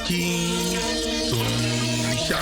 金孙香。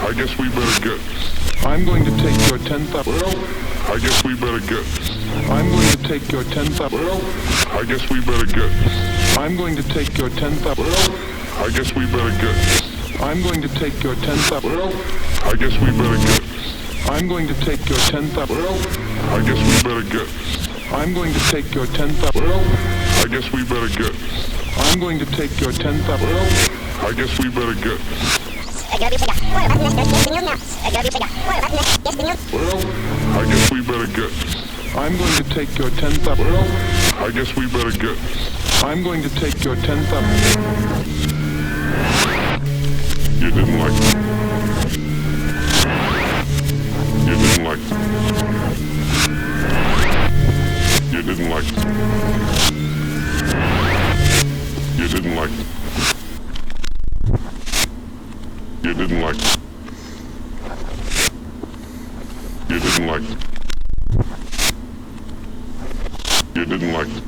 I guess we better get. I'm going to take your 10,000. Well, I guess we better get. I'm going to take your 10,000. Well, I guess we better get. I'm going to take your 10,000. Well, I guess we better get. I'm going to take your 10,000. Well, I guess we better get. I'm going to take your 10,000. Well, I guess we better get. I'm going to take your 10,000. Well, I guess we better get. I'm going to take your 10,000. Well, I guess we better get. Well, I guess we better get. I'm going to take your 10,000. Well, I guess we better get. I'm going to take your 10,000. You didn't like it. You didn't like it. You didn't like it. You didn't like it. You didn't like it. You didn't like it. You didn't like it.